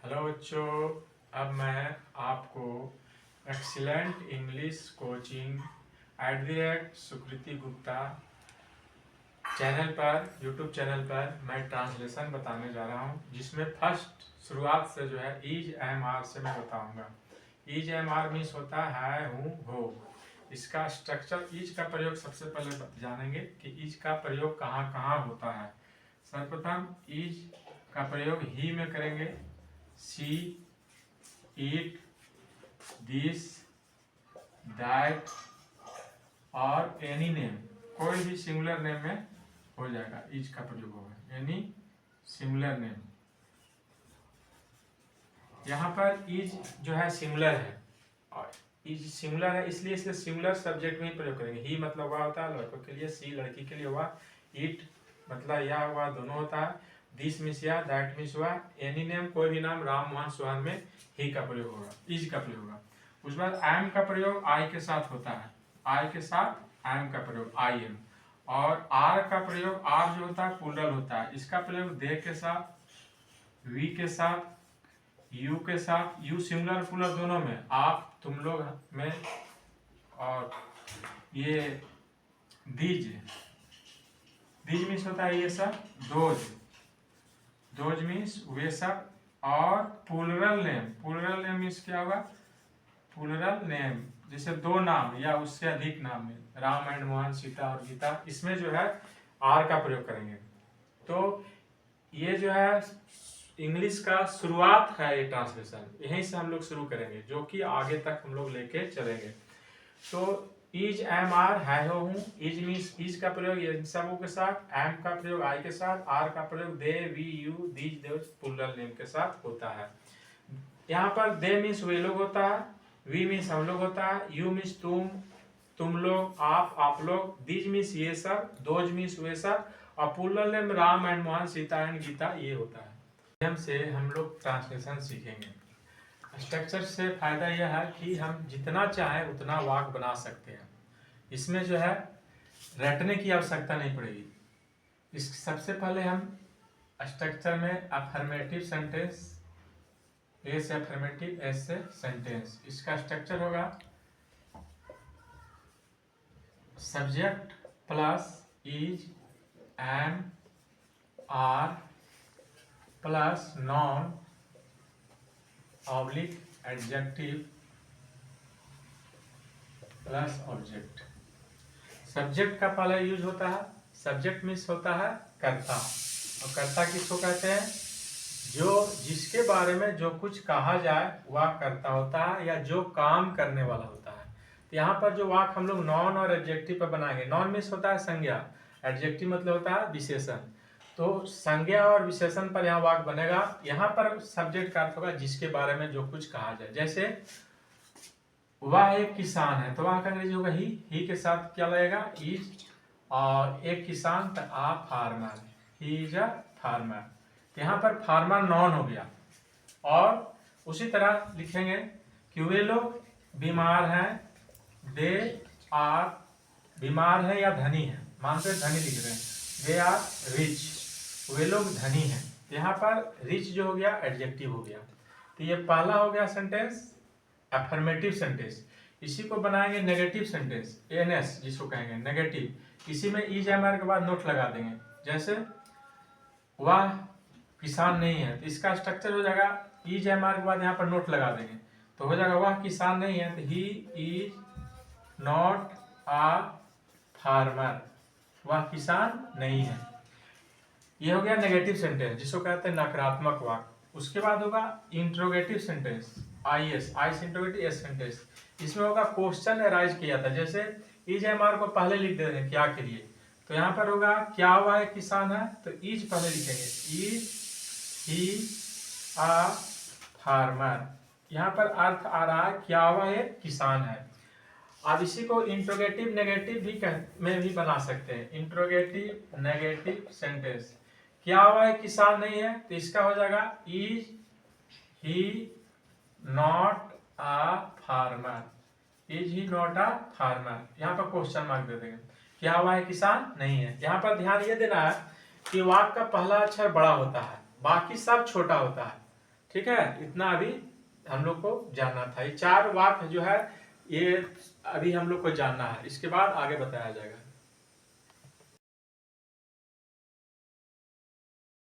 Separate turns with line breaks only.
Hello बच्चों, अब मैं आपको एक्सीलेंट इंग्लिश कोचिंग @सुकृति गुप्ता चैनल पर यूट्यूब चैनल पर मैं ट्रांसलेशन बताने जा रहा हूँ, जिसमें फर्स्ट शुरुआत से जो है इज एम आर से मैं बताऊँगा। इज एम आर मीन्स होता है हूँ हो। इसका स्ट्रक्चर इज का प्रयोग सबसे पहले जानेंगे कि इज का प्रयोग कहाँ कहाँ होता है। सर्वप्रथम इज का प्रयोग ही में करेंगे। सी, इट, दिस, दैट और एनी नेम, कोई भी सिंगुलर नेम में हो जाएगा, इज का प्रयोग होगा। एनी सिंगुलर नेम, यहाँ पर इज जो है सिंगुलर है और इज सिंगुलर है, इसलिए इसे सिंगुलर सब्जेक्ट में ही प्रयोग करेंगे। ही मतलब हुआ होता है लड़कों के लिए, सी लड़की के लिए हुआ, इट मतलब या हुआ दोनों होता है, दिस मीन्स या, दैट मीन्स हुआ, एनी नेम कोई भी नाम, राम मोहन सोहन में ही का प्रयोग होगा, इज का प्रयोग होगा। उसके बाद एम का प्रयोग आई के साथ होता है, आई के साथ एम का प्रयोग आई एम। और आर का प्रयोग, आर जो होता है प्लूरल होता है, इसका प्रयोग दे के साथ, वी के साथ, यू के साथ, यू सिंगुलर प्लूरल दोनों में, आप तुम लोग में, और ये दीज, दीज मीन्स होता है ये सब, दोज, दोज मीन्स वे सब। और plural name, plural name means क्या होगा, प्लूरल नेम जैसे दो नाम या उससे अधिक नाम में, राम एंड मोहन, सीता और गीता, इसमें जो है आर का प्रयोग करेंगे। तो ये जो है इंग्लिश का शुरुआत है, ये ट्रांसलेशन यहीं से हम लोग शुरू करेंगे, जो कि आगे तक हम लोग लेके चलेंगे। तो इज एम आर है हो हूँ, इज मीन्स इज का प्रयोग इन सबों के साथ, एम का प्रयोग आई के साथ, आर का प्रयोग they, we, you, these, those plural name के साथ होता है। यहाँ पर दे मीन्स वे लोग होता है, वी मीन्स हम लोग होता है, यू मीन्स तुम लोग, आप लोग, दीज मीन्स ये सब, दोज मीन्स वे सब, और plural name Ram and Mohan, Sita and Gita ये होता है। से हम लोग ट्रांसलेशन सीखेंगे। स्ट्रक्चर से फायदा यह है कि हम जितना चाहें उतना वाक्य बना सकते हैं, इसमें जो है रटने की आवश्यकता नहीं पड़ेगी। इस सबसे पहले हम स्ट्रक्चर में अफर्मेटिव सेंटेंस, ए से अफर्मेटिव, एस से सेंटेंस, इसका स्ट्रक्चर होगा subject plus is, am, are plus non oblique adjective plus object. Subject का पहला यूज होता है, सब्जेक्ट मीन्स होता है कर्ता, और कर्ता किसको कहते हैं, जो जिसके बारे में जो कुछ कहा जाए वह कर्ता होता है, या जो काम करने वाला होता है। तो यहाँ पर जो वाक्य हम लोग नॉन और एडजेक्टिव पर बनाएंगे, नॉन मीन्स होता है संज्ञा, एडजेक्टिव मतलब होता है विशेषण। तो संज्ञा और विशेषण पर यहाँ वाक्य बनेगा। यहाँ पर सब्जेक्ट का अर्थ होगा जिसके बारे में जो कुछ कहा जाए, जैसे वह एक किसान है, तो वह का अंग्रेजी होगा ही के साथ क्या लगेगा, इज, और एक किसान तो a farmer, he is a farmer. यहाँ पर फार्मर नॉन हो गया। और उसी तरह लिखेंगे कि वे लोग बीमार हैं, दे आर, बीमार है या धनी है, मानते धनी लिख रहे हैं, दे आर रिच, वे लोग धनी हैं। यहाँ पर रिच जो हो गया एडजेक्टिव हो गया। तो ये पहला हो गया सेंटेंस अफर्मेटिव सेंटेंस। इसी को बनाएंगे नेगेटिव सेंटेंस, एनएस जिसको कहेंगे नेगेटिव। इसी में इज एम आर के बाद नोट लगा देंगे, जैसे वह किसान नहीं है, तो इसका स्ट्रक्चर हो जाएगा इज एम आर के बाद यहाँ पर नोट लगा देंगे, तो हो जाएगा वह किसान नहीं है, तो he is not a farmer, वह किसान नहीं है। ये हो गया नेगेटिव सेंटेंस जिसको कहते हैं नकारात्मक वाक्य। उसके बाद होगा इंट्रोगेटिव सेंटेंस, आई एस, आई से इंट्रोगेटिव एस सेंटेंस। इसमें होगा क्वेश्चन अराइज किया था, जैसे इज एम आर को पहले लिख देते हैं क्या के लिए, तो यहाँ पर होगा क्या हुआ है किसान है, तो इज पहले लिखेंगे, इज ही आ फार्मर। यहाँ पर अर्थ आ रहा है क्या हुआ है किसान है। अब इसी को इंट्रोगेटिव नेगेटिव भी में भी बना सकते हैं, इंट्रोगेटिव नेगेटिव सेंटेंस। क्या हुआ है किसान नहीं है, तो इसका हो जाएगा is he not a farmer, is he not a farmer. यहाँ पर क्वेश्चन मार्क दे देंगे, क्या हुआ है किसान नहीं है। यहाँ पर ध्यान ये देना है कि वाक्य का पहला अक्षर बड़ा होता है, बाकी सब छोटा होता है। ठीक है, इतना अभी हम लोग को जानना था। ये 4 वाक्य जो है ये अभी हम लोग को जानना है, इसके बाद आगे बताया जाएगा।